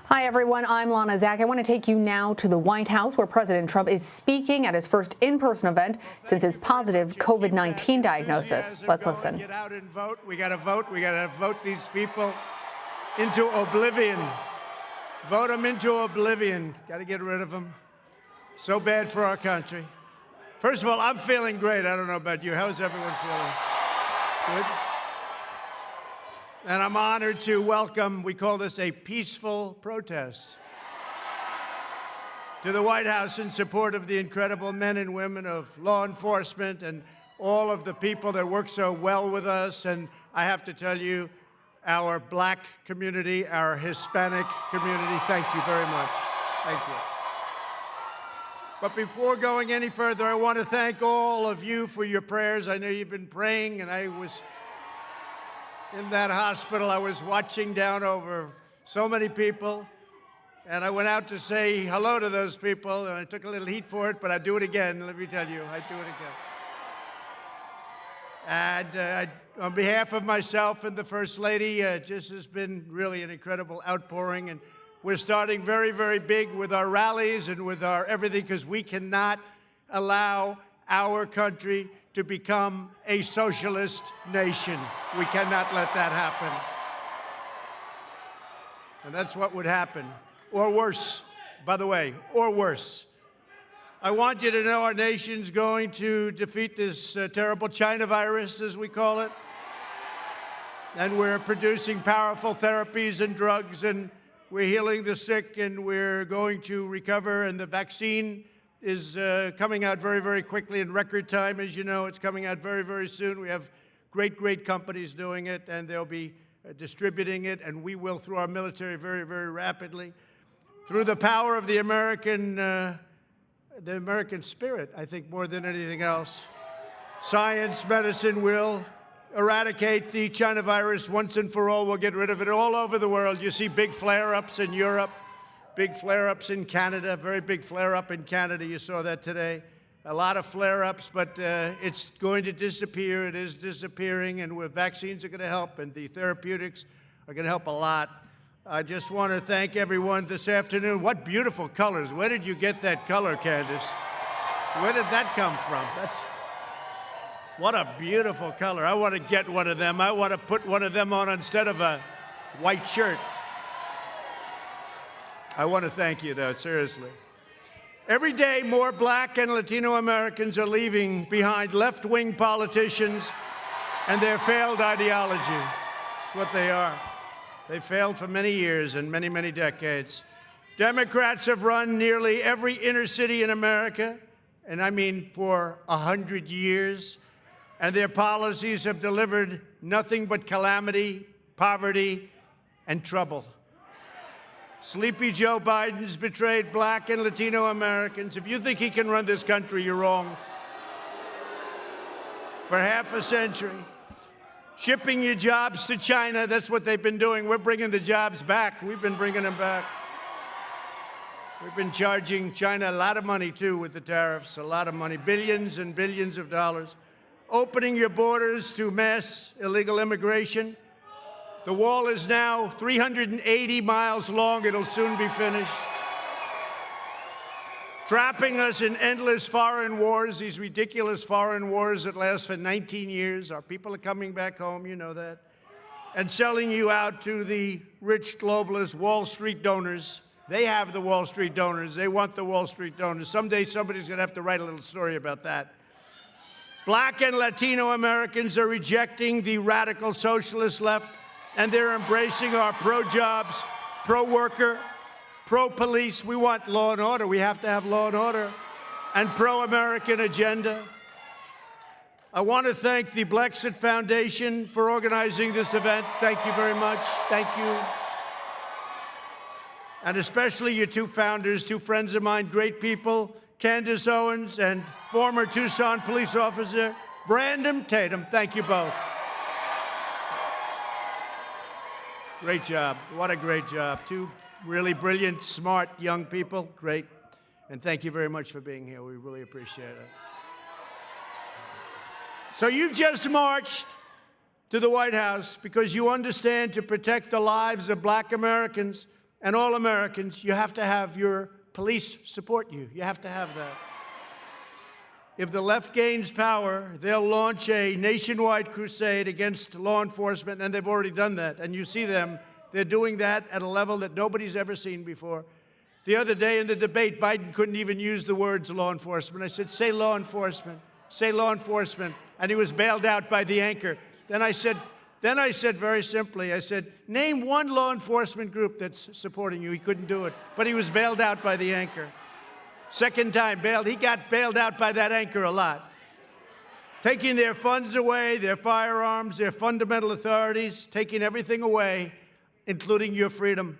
Hi, everyone. I'm Lana Zach. I want to take you now to the White House, where President Trump is speaking at his first in-person event since his positive COVID-19 diagnosis. Let's listen. Get out and vote. We got to vote. We got to vote these people into oblivion. Vote them into oblivion. Got to get rid of them. So bad for our country. First of all, I'm feeling great. I don't know about you. How's everyone feeling? Good? And I'm honored to welcome, we call this a peaceful protest, to the White House in support of the incredible men and women of law enforcement and all of the people that work so well with us. And I have to tell you, our Black community, our Hispanic community, thank you very much. Thank you. But before going any further, I want to thank all of you for your prayers. I know you've been praying, and I was in that hospital. I was watching down over so many people, and I went out to say hello to those people, and I took a little heat for it, but I'd do it again. Let me tell you, I'd do it again. And on behalf of myself and the First Lady, just has been really an incredible outpouring, and we're starting very, very big with our rallies and with our everything, because we cannot allow our country to become a socialist nation. We cannot let that happen. And that's what would happen. Or worse, by the way, or worse. I want you to know our nation's going to defeat this terrible China virus, as we call it. And we're producing powerful therapies and drugs, and we're healing the sick, and we're going to recover, and the vaccine is coming out very, very quickly in record time. As you know, it's coming out very, very soon. We have great, great companies doing it, and they'll be distributing it, and we will through our military very, very rapidly. Through the power of the American spirit, I think, more than anything else. Science, medicine will eradicate the China virus once and for all. We'll get rid of it all over the world. You see big flare-ups in Europe. Big flare-ups in Canada, very big flare-up in Canada. You saw that today. A lot of flare-ups, but it's going to disappear. It is disappearing, and vaccines are going to help, and the therapeutics are going to help a lot. I just want to thank everyone this afternoon. What beautiful colors. Where did you get that color, Candace? Where did that come from? What a beautiful color. I want to get one of them. I want to put one of them on instead of a white shirt. I want to thank you, though, seriously. Every day, more Black and Latino Americans are leaving behind left-wing politicians and their failed ideology. That's what they are. They failed for many years and many, many decades. Democrats have run nearly every inner city in America, and I mean for 100 years, and their policies have delivered nothing but calamity, poverty, and trouble. Sleepy Joe Biden's betrayed Black and Latino Americans. If you think he can run this country, you're wrong. For half a century, shipping your jobs to China, that's what they've been doing. We're bringing the jobs back. We've been bringing them back. We've been charging China a lot of money, too, with the tariffs, a lot of money, billions and billions of dollars. Opening your borders to mass illegal immigration. The wall is now 380 miles long. It'll soon be finished. Trapping us in endless foreign wars, these ridiculous foreign wars that last for 19 years. Our people are coming back home, you know that. And selling you out to the rich globalist Wall Street donors. They have the Wall Street donors. They want the Wall Street donors. Someday somebody's going to have to write a little story about that. Black and Latino Americans are rejecting the radical socialist left, and they're embracing our pro-jobs, pro-worker, pro-police. We want law and order. We have to have law and order. And pro-American agenda. I want to thank the Blexit Foundation for organizing this event. Thank you very much. Thank you. And especially your two founders, two friends of mine, great people, Candace Owens and former Tucson police officer, Brandon Tatum. Thank you both. Great job. What a great job. Two really brilliant, smart young people. Great. And thank you very much for being here. We really appreciate it. So you've just marched to the White House because you understand to protect the lives of Black Americans, and all Americans, you have to have your police support you. You have to have that. If the left gains power, they'll launch a nationwide crusade against law enforcement, and they've already done that. And you see them. They're doing that at a level that nobody's ever seen before. The other day in the debate, Biden couldn't even use the words law enforcement. I said, say law enforcement, say law enforcement. And he was bailed out by the anchor. Then I said very simply, I said, name one law enforcement group that's supporting you. He couldn't do it, but he was bailed out by the anchor. Second time bailed, he got bailed out by that anchor a lot. Taking their funds away, their firearms, their fundamental authorities, taking everything away, including your freedom.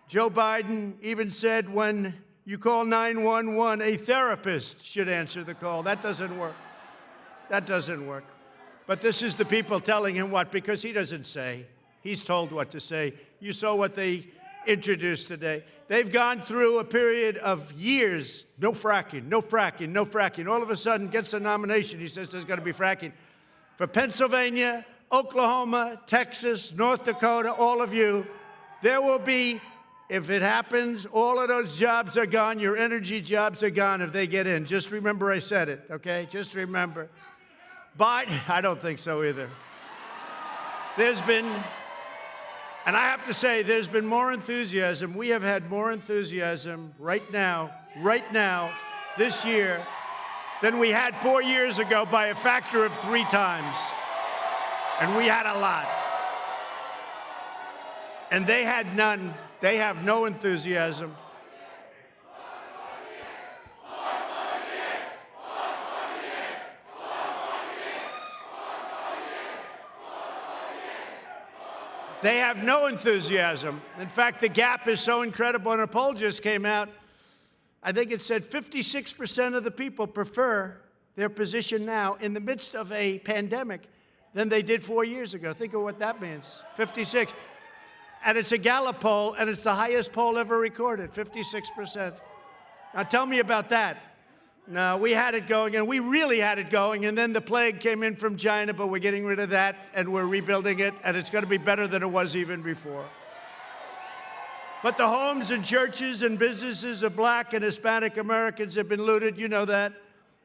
Joe Biden even said when you call 911, a therapist should answer the call. That doesn't work. That doesn't work. But this is the people telling him what, because he doesn't say. He's told what to say. You saw what they introduced today. They've gone through a period of years, no fracking, no fracking, no fracking. All of a sudden, gets a nomination. He says there's going to be fracking. For Pennsylvania, Oklahoma, Texas, North Dakota, all of you, there will be, if it happens, all of those jobs are gone. Your energy jobs are gone if they get in. Just remember I said it, okay? Just remember. Biden, I don't think so either. There's been, and I have to say, there's been more enthusiasm. We have had more enthusiasm right now, this year, than we had 4 years ago by a factor of 3 times. And we had a lot. And they had none. They have no enthusiasm. They have no enthusiasm. In fact, the gap is so incredible, and a poll just came out. I think it said 56% of the people prefer their position now in the midst of a pandemic than they did 4 years ago. Think of what that means, 56. And it's a Gallup poll, and it's the highest poll ever recorded, 56%. Now tell me about that. No, we had it going, and we really had it going, and then the plague came in from China, but we're getting rid of that, and we're rebuilding it, and it's going to be better than it was even before. But the homes and churches and businesses of Black and Hispanic Americans have been looted. You know that.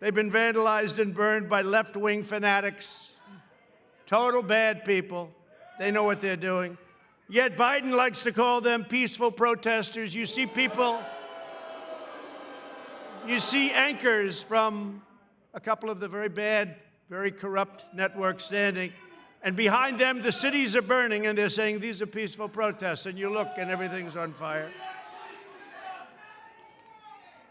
They've been vandalized and burned by left-wing fanatics, total bad people. They know what they're doing. Yet Biden likes to call them peaceful protesters. You see people, you see anchors from a couple of the very bad, very corrupt networks standing, and behind them the cities are burning, and they're saying these are peaceful protests, and you look and everything's on fire.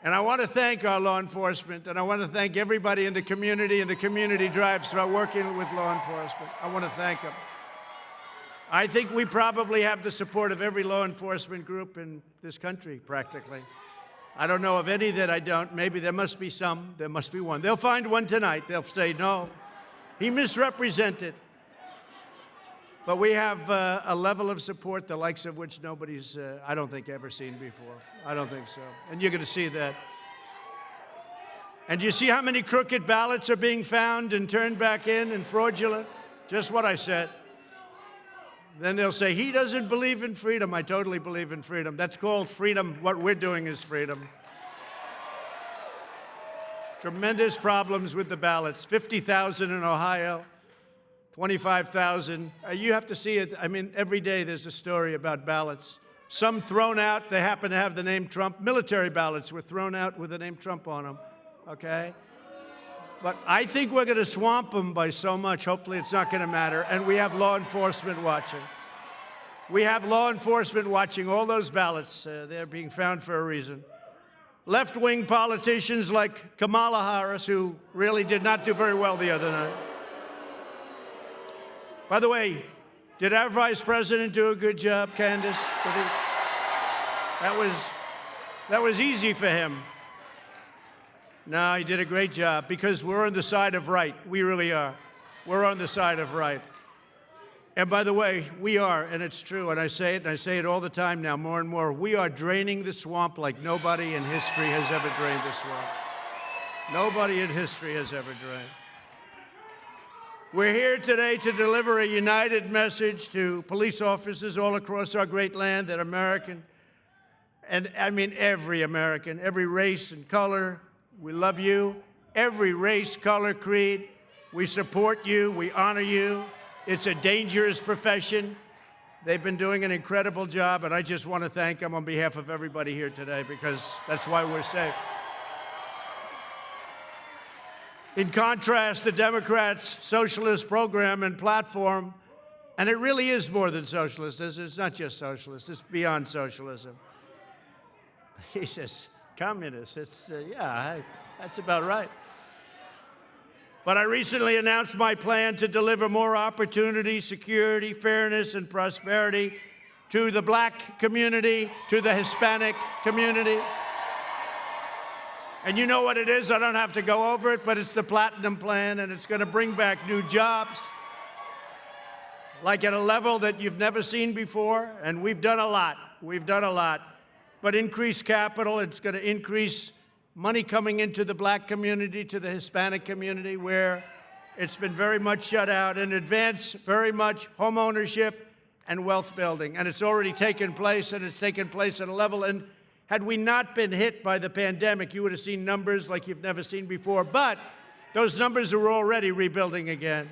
And I want to thank our law enforcement, and I want to thank everybody in the community and the community drives for working with law enforcement. I want to thank them. I think we probably have the support of every law enforcement group in this country, practically. I don't know of any that I don't. Maybe there must be some. There must be one. They'll find one tonight. They'll say, no, he misrepresented. But we have a level of support, the likes of which nobody's, I don't think, ever seen before. I don't think so. And you're going to see that. And you see how many crooked ballots are being found and turned back in and fraudulent? Just what I said. Then they'll say, he doesn't believe in freedom. I totally believe in freedom. That's called freedom. What we're doing is freedom. Tremendous problems with the ballots. 50,000 in Ohio, 25,000. You have to see it. I mean, every day there's a story about ballots. Some thrown out. They happen to have the name Trump. Military ballots were thrown out with the name Trump on them. Okay? But I think we're going to swamp them by so much. Hopefully it's not going to matter. And we have law enforcement watching. We have law enforcement watching all those ballots. They're being found for a reason. Left-wing politicians like Kamala Harris, who really did not do very well the other night. By the way, did our vice president do a good job, Candace? That was easy for him. No, he did a great job because we're on the side of right. We really are. We're on the side of right. And by the way, we are, and it's true, and I say it all the time now, more and more, we are draining the swamp like nobody in history has ever drained the swamp. Nobody in history has ever drained. We're here today to deliver a united message to police officers all across our great land that American And I mean every American, every race and color. We love you. Every race, color, creed. We support you. We honor you. It's a dangerous profession. They've been doing an incredible job, and I just want to thank them on behalf of everybody here today, because that's why we're safe. In contrast, the Democrats' socialist program and platform, and it really is more than socialist, it's not just socialist, it's beyond socialism. He says, communist, that's about right. But I recently announced my plan to deliver more opportunity, security, fairness, and prosperity to the black community, to the Hispanic community. And you know what it is, I don't have to go over it, but it's the Platinum Plan, and it's going to bring back new jobs, like at a level that you've never seen before, and we've done a lot. We've done a lot. But increased capital, it's going to increase money coming into the black community, to the Hispanic community, where it's been very much shut out, and advance very much home ownership and wealth building. And it's already taken place, and it's taken place at a level. And had we not been hit by the pandemic, you would have seen numbers like you've never seen before. But those numbers are already rebuilding again.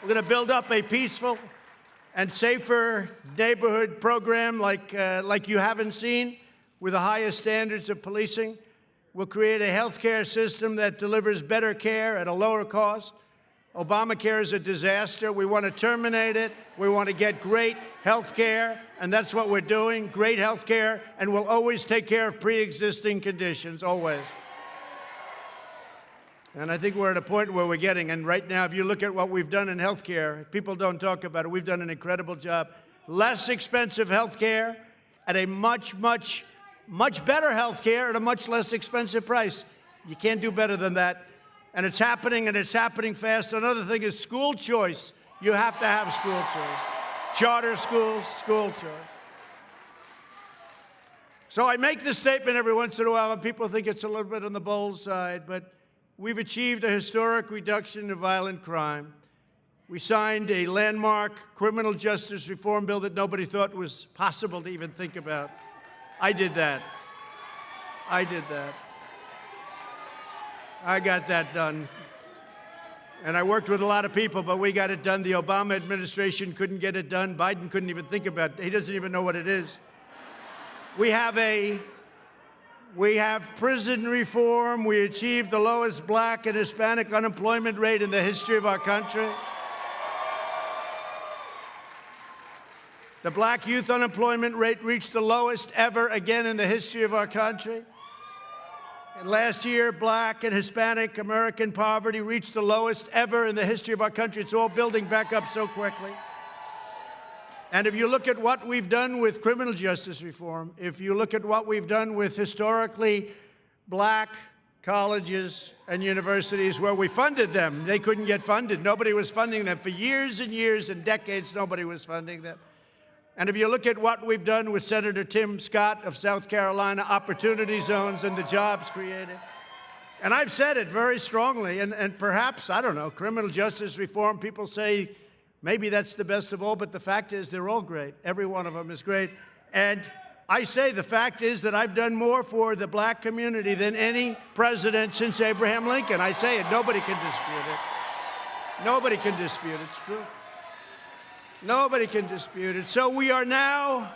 We're going to build up a peaceful and safer neighborhood program like you haven't seen, with the highest standards of policing. We'll create a health care system that delivers better care at a lower cost. Obamacare is a disaster. We want to terminate it. We want to get great health care, and that's what we're doing, great health care, and we'll always take care of pre-existing conditions, always. And I think we're at a point where we're getting, and right now, if you look at what we've done in health care, people don't talk about it, we've done an incredible job. Less expensive health care at a much better health care at a much less expensive price. You can't do better than that. And it's happening fast. Another thing is school choice. You have to have school choice. Charter schools, school choice. So I make this statement every once in a while, and people think it's a little bit on the bold side, but we've achieved a historic reduction in violent crime. We signed a landmark criminal justice reform bill that nobody thought was possible to even think about. I did that. I got that done. And I worked with a lot of people, but we got it done. The Obama administration couldn't get it done. Biden couldn't even think about it. He doesn't even know what it is. We have prison reform. We achieved the lowest black and Hispanic unemployment rate in the history of our country. The black youth unemployment rate reached the lowest ever again in the history of our country. And last year, black and Hispanic American poverty reached the lowest ever in the history of our country. It's all building back up so quickly. And if you look at what we've done with criminal justice reform, if you look at what we've done with historically black colleges and universities where we funded them, they couldn't get funded. Nobody was funding them. For years and years and decades, nobody was funding them. And if you look at what we've done with Senator Tim Scott of South Carolina, opportunity zones and the jobs created. And I've said it very strongly, and perhaps, I don't know, criminal justice reform, people say maybe that's the best of all, but the fact is they're all great. Every one of them is great. And I say the fact is that I've done more for the black community than any president since Abraham Lincoln. I say it, nobody can dispute it. Nobody can dispute it, it's true. Nobody can dispute it. So we are now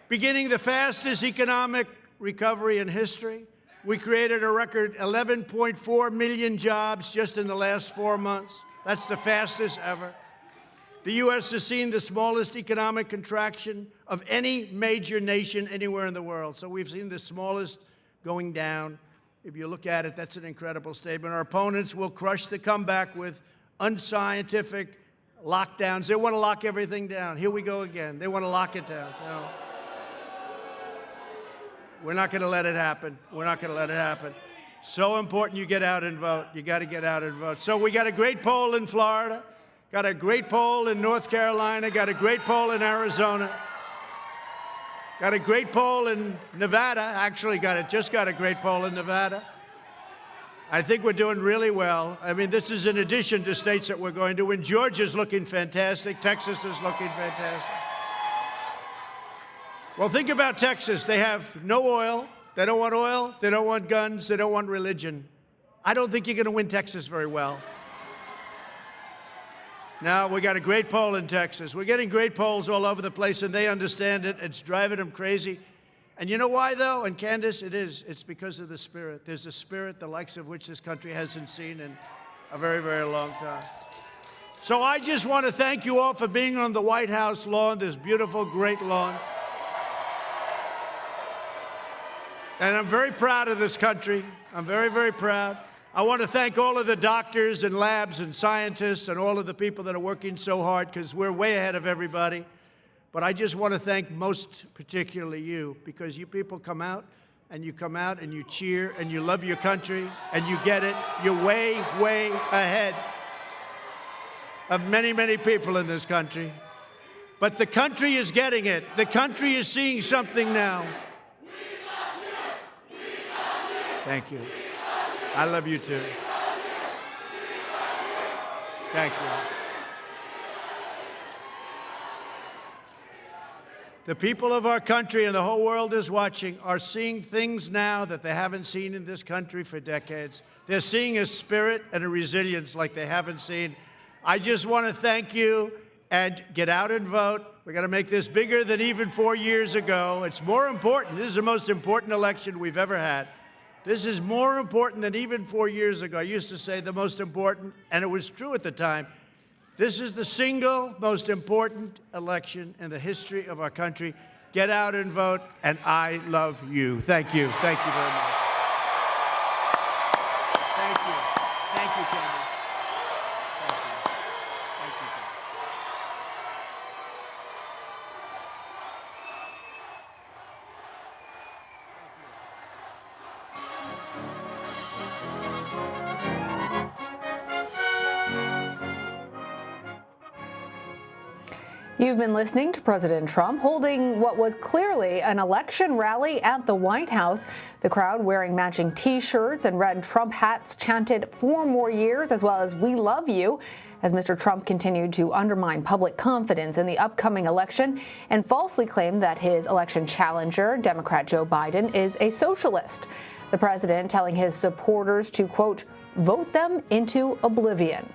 beginning the fastest economic recovery in history. We created a record 11.4 million jobs just in the last 4 months. That's the fastest ever. The U.S. has seen the smallest economic contraction of any major nation anywhere in the world. So we've seen the smallest going down. If you look at it, that's an incredible statement. Our opponents will crush the comeback with unscientific lockdowns. They want to lock everything down. Here we go again. They want to lock it down. No. We're not going to let it happen. We're not going to let it happen. So important you get out and vote. You got to get out and vote. So we got a great poll in Florida, got a great poll in North Carolina, got a great poll in Arizona, got a great poll in Nevada. Actually, just got a great poll in Nevada. I think we're doing really well. I mean, this is in addition to states that we're going to win. Georgia's looking fantastic. Texas is looking fantastic. Well, think about Texas. They have no oil. They don't want oil. They don't want guns. They don't want religion. I don't think you're going to win Texas very well. Now, we got a great poll in Texas. We're getting great polls all over the place, and they understand it. It's driving them crazy. And you know why, though? And Candace, it's because of the spirit. There's a spirit the likes of which this country hasn't seen in a very, very long time. So I just want to thank you all for being on the White House lawn, this beautiful, great lawn. And I'm very proud of this country. I'm very, very proud. I want to thank all of the doctors and labs and scientists and all of the people that are working so hard, because we're way ahead of everybody. But I just want to thank most particularly you, because you people come out and you cheer and you love your country and you get it. You're way, way ahead of many, many people in this country. But the country is getting it. The country is seeing something now. Thank you. I love you too. Thank you. The people of our country and the whole world is watching are seeing things now that they haven't seen in this country for decades. They're seeing a spirit and a resilience like they haven't seen. I just want to thank you, and get out and vote. We're going to make this bigger than even 4 years ago. It's more important. This is the most important election we've ever had. This is more important than even 4 years ago. I used to say the most important, and it was true at the time. This is the single most important election in the history of our country. Get out and vote, and I love you. Thank you. Thank you very much. Thank you. Thank you, Candace. Thank you. Thank you, Candace. You've been listening to President Trump holding what was clearly an election rally at the White House. The crowd wearing matching T-shirts and red Trump hats chanted 4 more years, as well as "We love you," as Mr. Trump continued to undermine public confidence in the upcoming election and falsely claimed that his election challenger, Democrat Joe Biden, is a socialist. The president telling his supporters to, quote, vote them into oblivion.